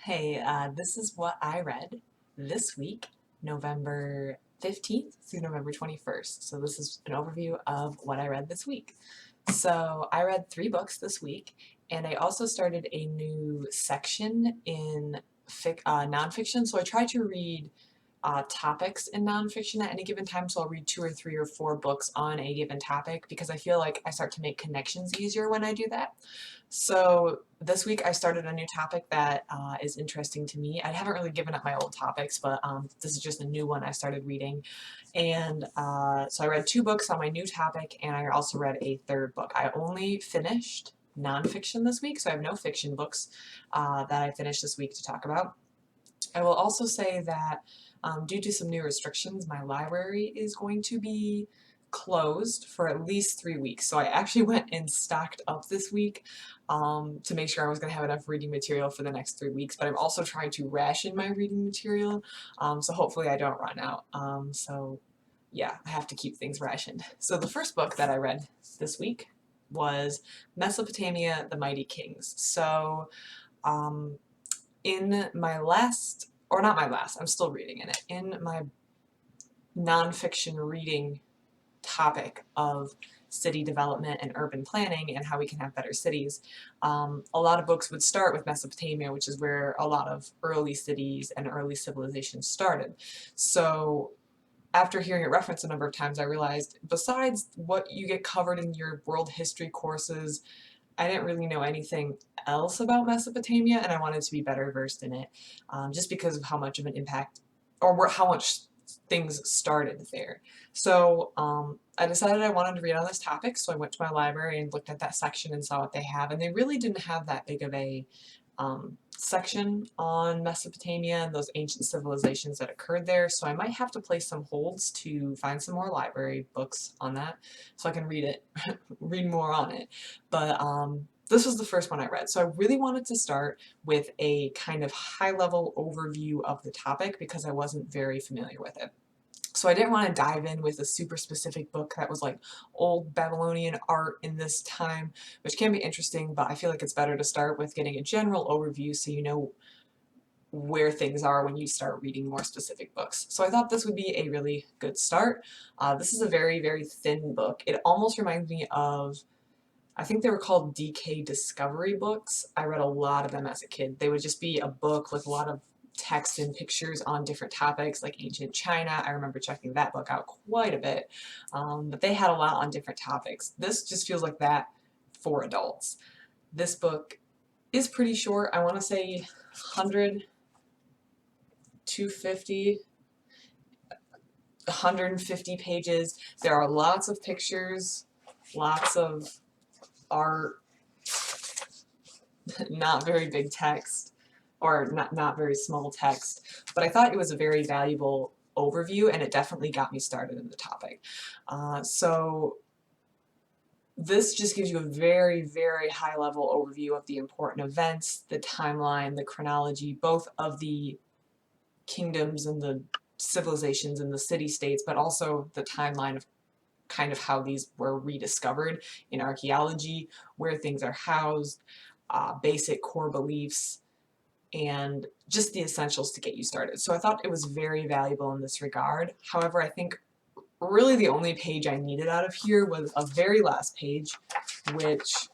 Hey, this is what I read this week, November 15th through November 21st. So this is an overview of what I read this week. So I read 3 books this week, and I also started a new section in nonfiction. So I try to read topics in nonfiction at any given time, so I'll read 2 or 3 or 4 books on a given topic because I feel like I start to make connections easier when I do that. So this week I started a new topic that is interesting to me. I haven't really given up my old topics, but this is just a new one I started reading. And so I read 2 books on my new topic, and I also read a third book. I only finished nonfiction this week, so I have no fiction books that I finished this week to talk about. I will also say that due to some new restrictions, my library is going to be closed for at least 3 weeks. So I actually went and stocked up this week to make sure I was going to have enough reading material for the next 3 weeks. But I'm also trying to ration my reading material, so hopefully I don't run out. So yeah, I have to keep things rationed. So the first book that I read this week was Mesopotamia, the Mighty Kings. So in my last, or not my last, I'm still reading in it, in my nonfiction reading topic of city development and urban planning and how we can have better cities, a lot of books would start with Mesopotamia, which is where a lot of early cities and early civilizations started. So after hearing it referenced a number of times, I realized besides what you get covered in your world history courses, I didn't really know anything else about Mesopotamia, and I wanted to be better versed in it, just because of how much of an impact, or how much things started there. So I decided I wanted to read on this topic, so I went to my library and looked at that section and saw what they have, and they really didn't have that big of a section on Mesopotamia and those ancient civilizations that occurred there, so I might have to place some holds to find some more library books on that so I can read it, read more on it. But this was the first one I read, so I really wanted to start with a kind of high-level overview of the topic because I wasn't very familiar with it. So I didn't want to dive in with a super specific book that was like old Babylonian art in this time, which can be interesting, but I feel like it's better to start with getting a general overview so you know where things are when you start reading more specific books. So I thought this would be a really good start. This is a very, very thin book. It almost reminds me of, I think they were called DK Discovery books. I read a lot of them as a kid. They would just be a book with a lot of text and pictures on different topics like ancient China. I remember checking that book out quite a bit, but they had a lot on different topics. This just feels like that for adults. This book is pretty short. I want to say 100, 250, 150 pages. There are lots of pictures, lots of art, not very big text, or not very small text, but I thought it was a very valuable overview, and it definitely got me started in the topic. So this just gives you a very, very high-level overview of the important events, the timeline, the chronology, both of the kingdoms and the civilizations and the city-states, but also the timeline of kind of how these were rediscovered in archaeology, where things are housed, basic core beliefs, and just the essentials to get you started. So I thought it was very valuable in this regard. However, I think really the only page I needed out of here was a very last page, which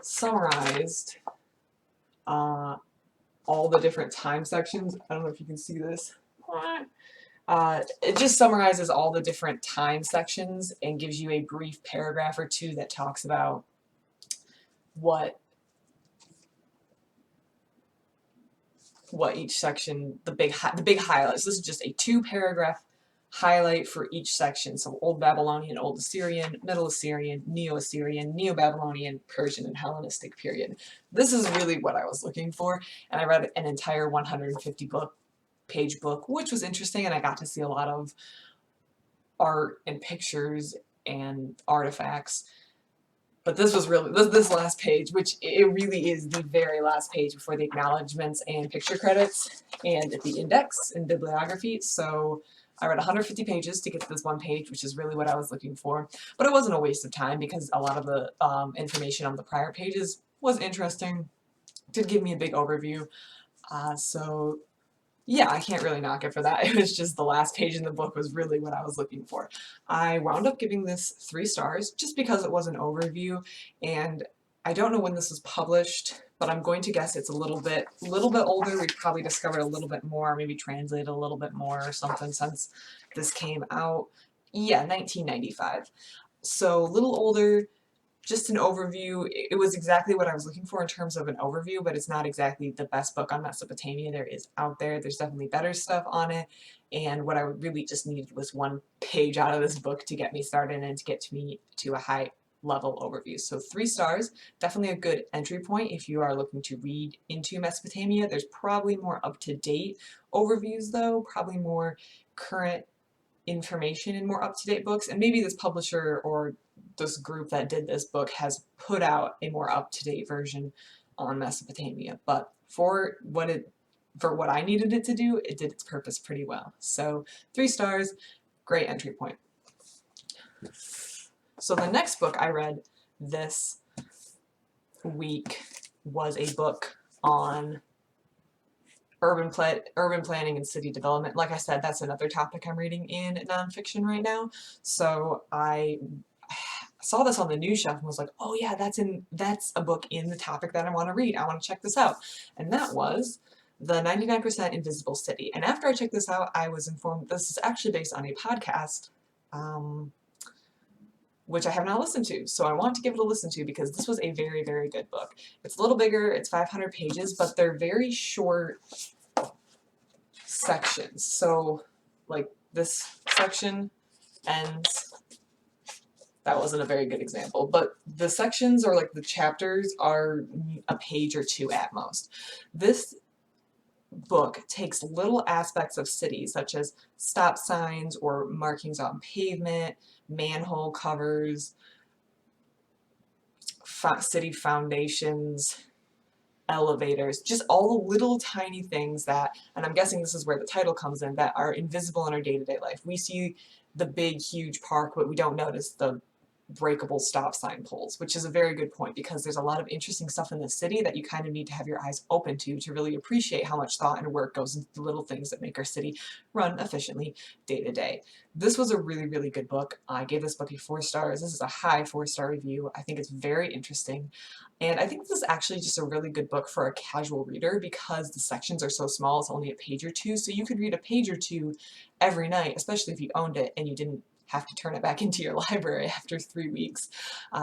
summarized all the different time sections. I don't know if you can see this. It just summarizes all the different time sections and gives you a brief paragraph or two that talks about what each section, the big highlights. This is just a 2-paragraph highlight for each section. So Old Babylonian, Old Assyrian, Middle Assyrian, Neo-Assyrian, Neo-Babylonian, Persian, and Hellenistic period. This is really what I was looking for, and I read an entire 150-page book, which was interesting, and I got to see a lot of art and pictures and artifacts. But this was really, this last page, which it really is the very last page before the acknowledgments and picture credits and the index and bibliography. So I read 150 pages to get to this one page, which is really what I was looking for. But it wasn't a waste of time because a lot of the information on the prior pages was interesting, did give me a big overview. So yeah, I can't really knock it for that. It was just the last page in the book was really what I was looking for. I wound up giving this 3 stars just because it was an overview, and I don't know when this was published, but I'm going to guess it's a little bit older. We've probably discovered a little bit more, maybe translated a little bit more or something since this came out. Yeah, 1995. So a little older, just an overview. It was exactly what I was looking for in terms of an overview, but it's not exactly the best book on Mesopotamia there is out there. There's definitely better stuff on it, and what I really just needed was one page out of this book to get me started and to get me to a high level overview. So 3 stars, definitely a good entry point if you are looking to read into Mesopotamia. There's probably more up-to-date overviews though, probably more current information in more up-to-date books, and maybe this publisher or this group that did this book has put out a more up-to-date version on Mesopotamia, but for what I needed it to do, it did its purpose pretty well. So 3 stars, great entry point. So the next book I read this week was a book on urban planning and city development. Like I said, that's another topic I'm reading in nonfiction right now. So I saw this on the news shelf and was like, oh yeah, that's a book in the topic that I want to read. I want to check this out. And that was The 99% Invisible City. And after I checked this out, I was informed this is actually based on a podcast, which I have not listened to. So I want to give it a listen to because this was a very, very good book. It's a little bigger, it's 500 pages, but they're very short sections. So like this section ends, that wasn't a very good example, but the sections or like the chapters are a page or 2 at most. This book takes little aspects of cities such as stop signs or markings on pavement, manhole covers, city foundations, elevators, just all the little tiny things that, and I'm guessing this is where the title comes in, that are invisible in our day-to-day life. We see the big, huge park, but we don't notice the breakable stop sign poles, which is a very good point because there's a lot of interesting stuff in the city that you kind of need to have your eyes open to really appreciate how much thought and work goes into the little things that make our city run efficiently day to day. This was a really, really good book. I gave this book a 4 stars. This is a high 4-star review. I think it's very interesting. And I think this is actually just a really good book for a casual reader because the sections are so small. It's only a page or 2. So you could read a page or 2 every night, especially if you owned it and you didn't have to turn it back into your library after 3 weeks.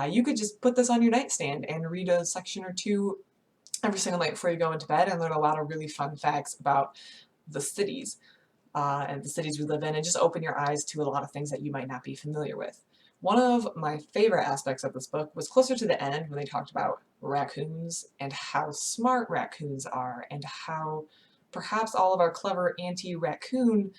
You could just put this on your nightstand and read a section or 2 every single night before you go into bed and learn a lot of really fun facts about the cities and the cities we live in, and just open your eyes to a lot of things that you might not be familiar with. One of my favorite aspects of this book was closer to the end when they talked about raccoons and how smart raccoons are and how perhaps all of our clever anti-raccoon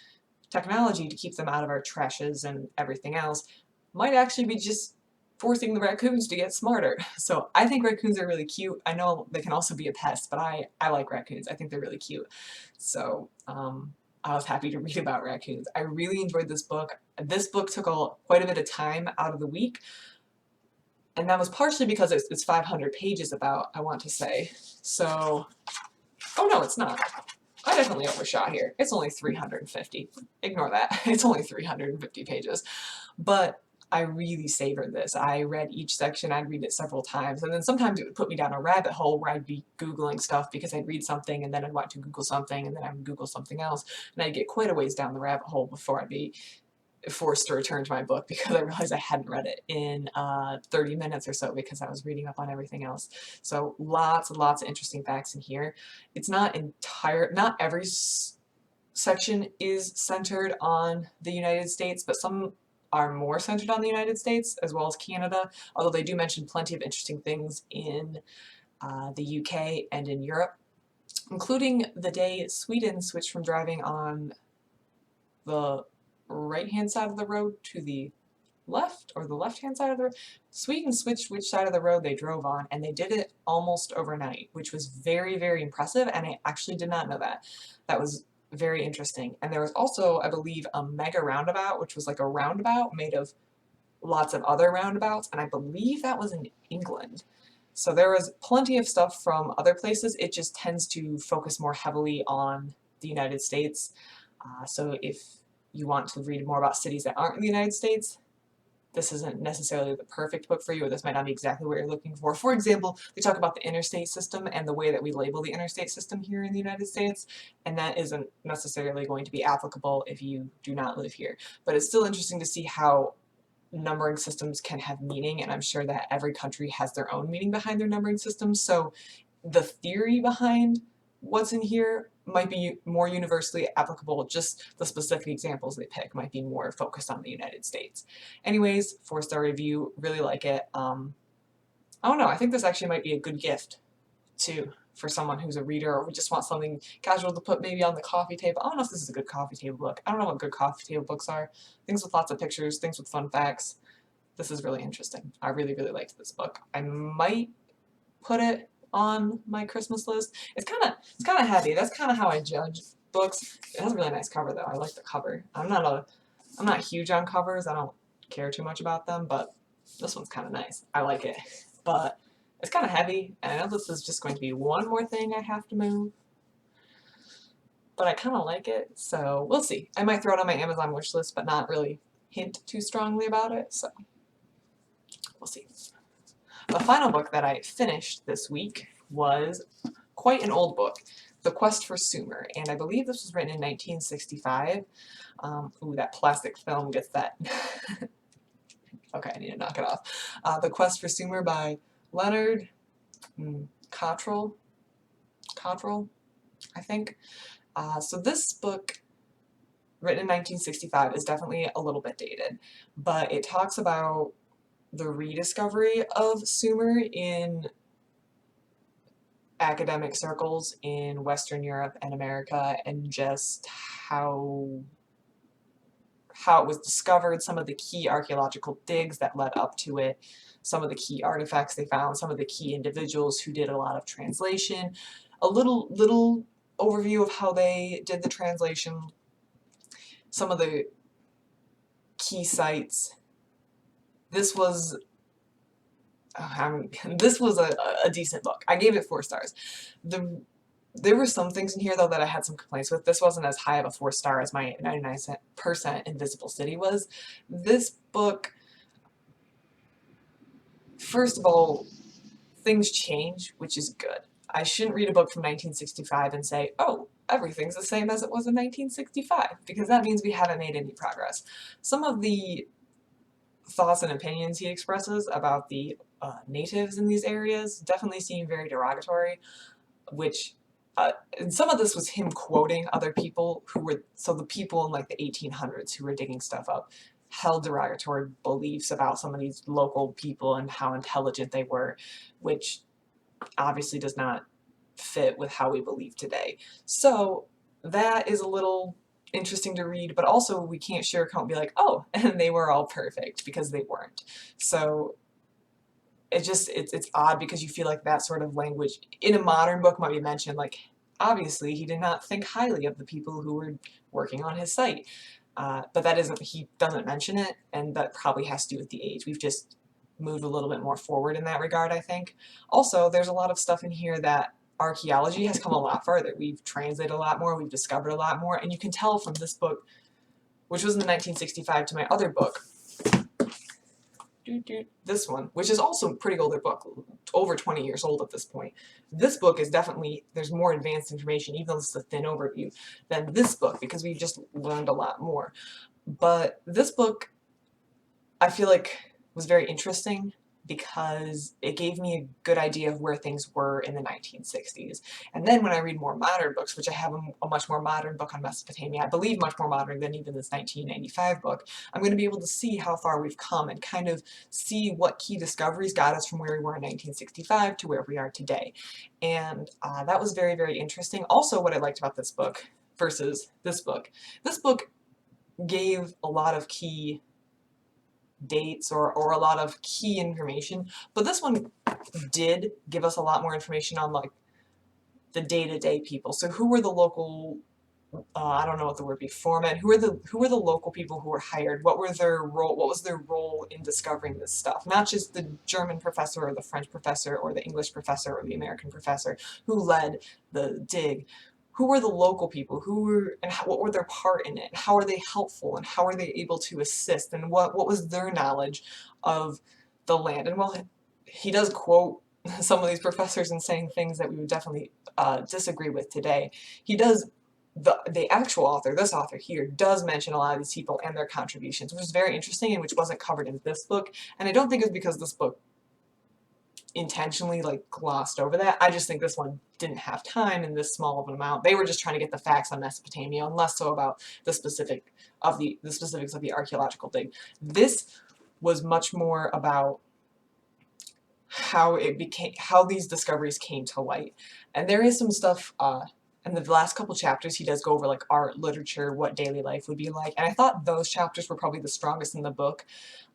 technology to keep them out of our trashes and everything else might actually be just forcing the raccoons to get smarter. So I think raccoons are really cute. I know they can also be a pest, but I like raccoons. I think they're really cute. So I was happy to read about raccoons. I really enjoyed this book. This book took quite a bit of time out of the week, and that was partially because it's 500 pages about, I want to say. So, oh no, it's not. I definitely overshot here. It's only 350. Ignore that. It's only 350 pages. But I really savored this. I read each section. I'd read it several times. And then sometimes it would put me down a rabbit hole where I'd be Googling stuff because I'd read something and then I'd want to Google something and then I would Google something else. And I'd get quite a ways down the rabbit hole before I'd be forced to return to my book because I realized I hadn't read it in 30 minutes or so because I was reading up on everything else. So lots and lots of interesting facts in here. It's not every section is centered on the United States, but some are more centered on the United States as well as Canada, although they do mention plenty of interesting things in the UK and in Europe, including the day Sweden switched from driving on the right-hand side of the road to the left, or the left-hand side of the road. Sweden switched which side of the road they drove on, and they did it almost overnight, which was very, very impressive, and I actually did not know that. That was very interesting. And there was also, I believe, a mega roundabout, which was like a roundabout made of lots of other roundabouts, and I believe that was in England. So there was plenty of stuff from other places. It just tends to focus more heavily on the United States. So if you want to read more about cities that aren't in the United States, this isn't necessarily the perfect book for you, or this might not be exactly what you're looking for. For example, they talk about the interstate system and the way that we label the interstate system here in the United States, and that isn't necessarily going to be applicable if you do not live here. But it's still interesting to see how numbering systems can have meaning, and I'm sure that every country has their own meaning behind their numbering systems, so the theory behind what's in here might be more universally applicable, just the specific examples they pick might be more focused on the United States. Anyways, 4-star review, really like it. I don't know, I think this actually might be a good gift too for someone who's a reader or who just wants something casual to put maybe on the coffee table. I don't know if this is a good coffee table book. I don't know what good coffee table books are. Things with lots of pictures, things with fun facts. This is really interesting. I really, really liked this book. I might put it on my Christmas list. It's kind of heavy. That's kind of how I judge books. It has a really nice cover though. I like the cover. I'm not huge on covers. I don't care too much about them, but this one's kind of nice. I like it. But it's kind of heavy, and I know this is just going to be one more thing I have to move, but I kind of like it, so we'll see. I might throw it on my Amazon wish list, but not really hint too strongly about it, so we'll see. The final book that I finished this week was quite an old book, The Quest for Sumer, and I believe this was written in 1965. Ooh, that plastic film gets that. Okay, I need to knock it off. The Quest for Sumer by Leonard, Cottrell, I think. So this book, written in 1965, is definitely a little bit dated, but it talks about the rediscovery of Sumer in academic circles in Western Europe and America, and just how it was discovered, some of the key archaeological digs that led up to it, some of the key artifacts they found, some of the key individuals who did a lot of translation, a little overview of how they did the translation, some of the key sites. This was a decent book. I gave it 4 stars. There were some things in here, though, that I had some complaints with. This wasn't as high of a 4 star as my 99% Invisible City was. This book, first of all, things change, which is good. I shouldn't read a book from 1965 and say, oh, everything's the same as it was in 1965, because that means we haven't made any progress. Some of the thoughts and opinions he expresses about the natives in these areas definitely seem very derogatory, which and some of this was him quoting other people who were, so the people in like the 1800s who were digging stuff up held derogatory beliefs about some of these local people and how intelligent they were, which obviously does not fit with how we believe today. So that is a little interesting to read, but also we can't sugarcoat and be like, oh, and they were all perfect, because they weren't. So it's odd, because you feel like that sort of language in a modern book might be mentioned, like obviously he did not think highly of the people who were working on his site, but that isn't, he doesn't mention it, and that probably has to do with the age. We've just moved a little bit more forward in that regard, I think. Also, there's a lot of stuff in here that archaeology has come a lot further. We've translated a lot more, we've discovered a lot more, and you can tell from this book, which was in the 1965, to my other book, this one, which is also a pretty older book, over 20 years old at this point. This book is definitely, there's more advanced information, even though this is a thin overview, than this book, because we've just learned a lot more. But this book, I feel like, was very interesting, because it gave me a good idea of where things were in the 1960s. And then when I read more modern books, which I have a much more modern book on Mesopotamia, I believe much more modern than even this 1995 book, I'm going to be able to see how far we've come and kind of see what key discoveries got us from where we were in 1965 to where we are today. And that was very, very interesting. Also, what I liked about this book versus this book gave a lot of key dates or a lot of key information, but this one did give us a lot more information on like the day-to-day people. So who were the local I don't know what the word be, foremen, who were the local people who were hired, what was their role in discovering this stuff, not just the German professor or the French professor or the English professor or the American professor who led the dig. Who were the local people? What were their part in it? How are they helpful? And how are they able to assist? And what was their knowledge of the land? And while he does quote some of these professors and saying things that we would definitely disagree with today, he does. The actual author, this author here, does mention a lot of these people and their contributions, which is very interesting and which wasn't covered in this book. And I don't think it's because this book intentionally glossed over that. I just think this one didn't have time in this small of an amount. They were just trying to get the facts on Mesopotamia and less so about the specifics of the archaeological dig. This was much more about how these discoveries came to light. And there is some stuff in the last couple chapters. He does go over art, literature, what daily life would be like, and I thought those chapters were probably the strongest in the book.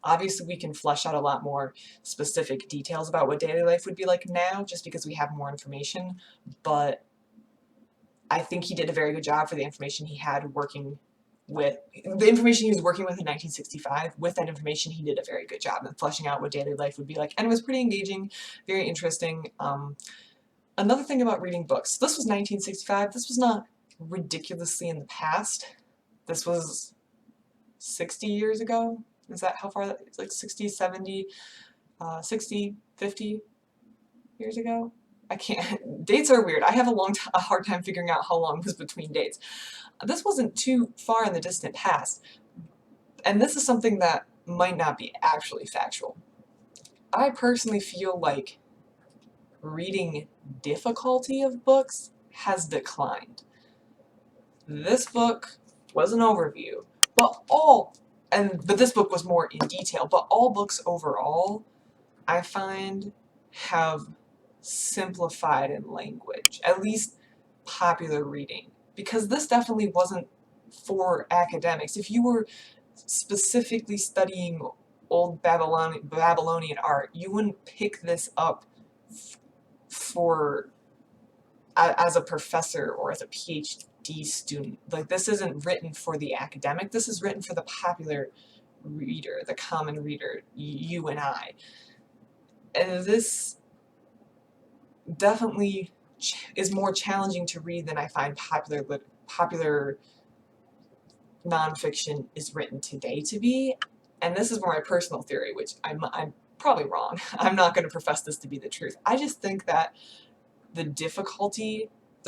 Obviously we can flesh out a lot more specific details about what daily life would be like now just because we have more information, but I think he did a very good job for the information he had working with, the information he was working with in 1965. With that information, he did a very good job in fleshing out what daily life would be like, and it was pretty engaging, very interesting. Another thing about reading books, this was 1965, this was not ridiculously in the past. This was 60 years ago. Is that how far that is? 60, 70, 60, 50 years ago? I can't, dates are weird. I have a hard time figuring out how long was between dates. This wasn't too far in the distant past, and this is something that might not be actually factual. I personally feel like reading difficulty of books has declined. This book was an overview, but this book was more in detail, but all books overall, I find, have simplified in language, at least popular reading, because this definitely wasn't for academics. If you were specifically studying old Babylonian art, you wouldn't pick this up as a professor or as a PhD student. This isn't written for the academic, this is written for the popular reader, the common reader, you and I. And this definitely is more challenging to read than I find popular nonfiction is written today to be. And this is more my personal theory, which I'm probably wrong. I'm not going to profess this to be the truth. I just think that the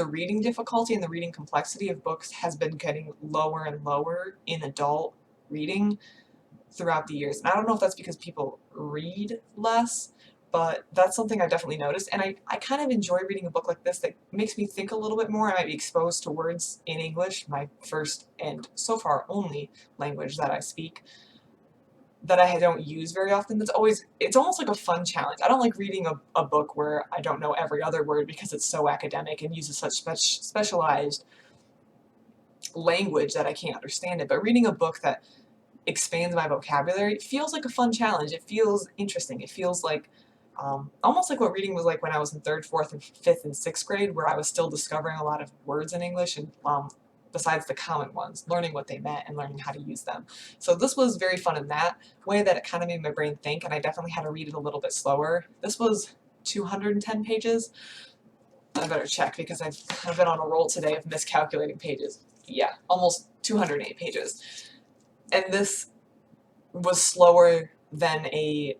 reading difficulty and the reading complexity of books has been getting lower and lower in adult reading throughout the years. And I don't know if that's because people read less, but that's something I definitely noticed. And I kind of enjoy reading a book like this that makes me think a little bit more. I might be exposed to words in English, my first and so far only language that I speak, that I don't use very often. It's almost like a fun challenge. I don't like reading a book where I don't know every other word because it's so academic and uses such specialized language that I can't understand it. But reading a book that expands my vocabulary, it feels like a fun challenge. It feels interesting. It feels like almost like what reading was like when I was in 3rd, 4th, and 5th and 6th grade, where I was still discovering a lot of words in English and besides the common ones, learning what they meant and learning how to use them. So this was very fun in that way, that it kind of made my brain think, and I definitely had to read it a little bit slower. This was 210 pages. I better check because I've been on a roll today of miscalculating pages. Yeah, almost 208 pages. And this was slower than a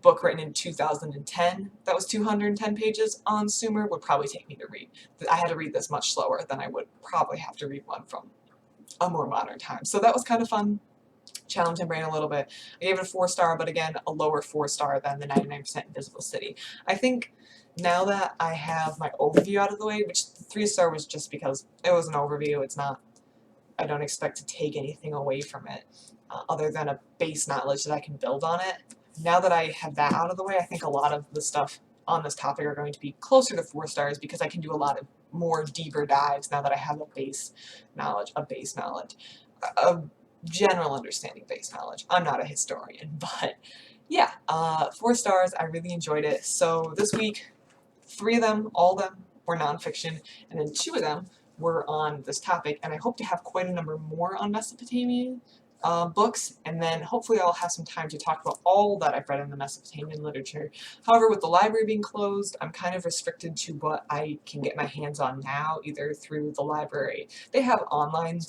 book written in 2010 that was 210 pages on Sumer would probably take me to read. I had to read this much slower than I would probably have to read one from a more modern time. So that was kind of fun. Challenged my brain a little bit. I gave it a 4-star, but again, a lower 4-star than the 99% Invisible City. I think now that I have my overview out of the way, which the 3-star was just because it was an overview, it's not, I don't expect to take anything away from it other than a base knowledge that I can build on it. Now that I have that out of the way, I think a lot of the stuff on this topic are going to be closer to 4 stars because I can do a lot of more deeper dives now that I have a general understanding base knowledge. I'm not a historian, but yeah, 4 stars. I really enjoyed it. So this week, 3 of them, all of them, were nonfiction, and then 2 of them were on this topic, and I hope to have quite a number more on Mesopotamia books, and then hopefully I'll have some time to talk about all that I've read in the Mesopotamian literature. However, with the library being closed, I'm kind of restricted to what I can get my hands on now, either through the library. They have online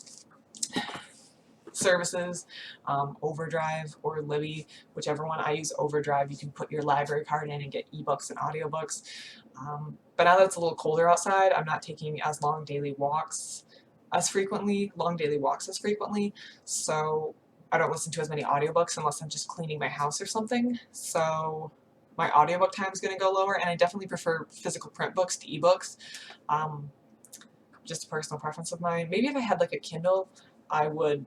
services, Overdrive or Libby, whichever one. I use Overdrive. You can put your library card in and get ebooks and audiobooks. But now that it's a little colder outside, I'm not taking as long daily walks as frequently, so I don't listen to as many audiobooks unless I'm just cleaning my house or something. So my audiobook time is going to go lower, and I definitely prefer physical print books to ebooks. Just a personal preference of mine. Maybe if I had like a Kindle, I would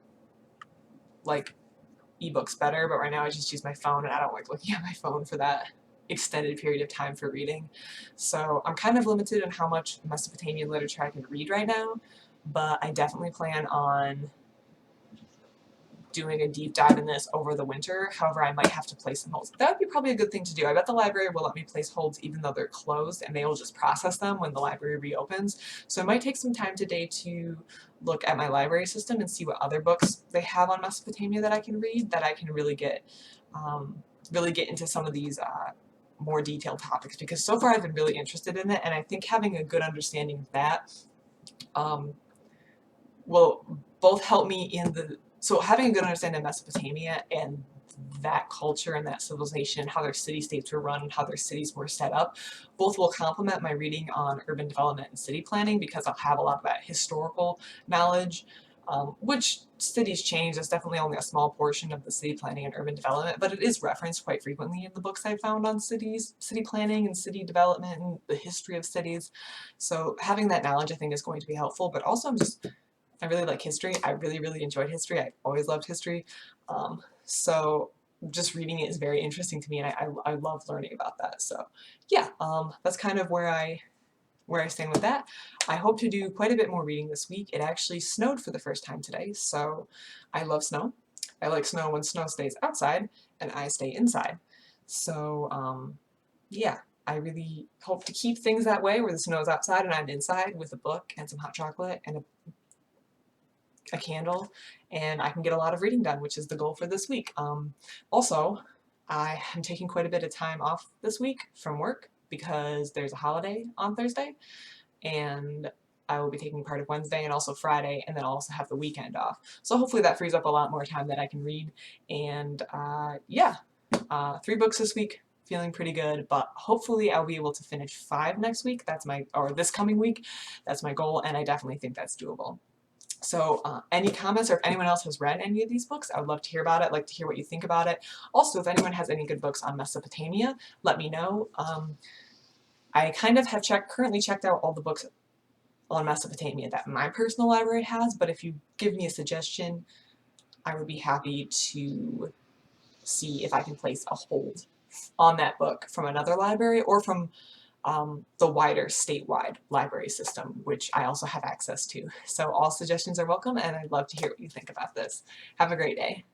like ebooks better, but right now I just use my phone, and I don't like looking at my phone for that extended period of time for reading. So I'm kind of limited on how much Mesopotamian literature I can read right now, but I definitely plan on doing a deep dive in this over the winter. However, I might have to place some holds. That would be probably a good thing to do. I bet the library will let me place holds even though they're closed, and they will just process them when the library reopens. So it might take some time today to look at my library system and see what other books they have on Mesopotamia that I can read, that I can really get into some of these more detailed topics, because so far I've been really interested in it, and I think having a good understanding of that will both help me in the, so having a good understanding of Mesopotamia and that culture and that civilization, how their city-states were run and how their cities were set up, both will complement my reading on urban development and city planning, because I'll have a lot of that historical knowledge, which cities change. That's definitely only a small portion of the city planning and urban development, but it is referenced quite frequently in the books I've found on cities, city planning and city development and the history of cities. So having that knowledge I think is going to be helpful, but also I really like history. I really, really enjoyed history. I always loved history. So just reading it is very interesting to me, and I love learning about that. So yeah, that's kind of where I stand with that. I hope to do quite a bit more reading this week. It actually snowed for the first time today, so I love snow. I like snow when snow stays outside and I stay inside. So yeah, I really hope to keep things that way, where the snow is outside and I'm inside with a book and some hot chocolate and a candle, and I can get a lot of reading done, which is the goal for this week. Also, I am taking quite a bit of time off this week from work because there's a holiday on Thursday, and I will be taking part of Wednesday and also Friday, and then I'll also have the weekend off. So hopefully that frees up a lot more time that I can read, and yeah, 3 books this week. Feeling pretty good, but hopefully I'll be able to finish 5 next week. Or this coming week. That's my goal, and I definitely think that's doable. So any comments, or if anyone else has read any of these books, I would love to hear about it. I'd like to hear what you think about it. Also, if anyone has any good books on Mesopotamia, let me know. I kind of have currently checked out all the books on Mesopotamia that my personal library has, but if you give me a suggestion, I would be happy to see if I can place a hold on that book from another library, or from the wider statewide library system, which I also have access to. So all suggestions are welcome, and I'd love to hear what you think about this. Have a great day.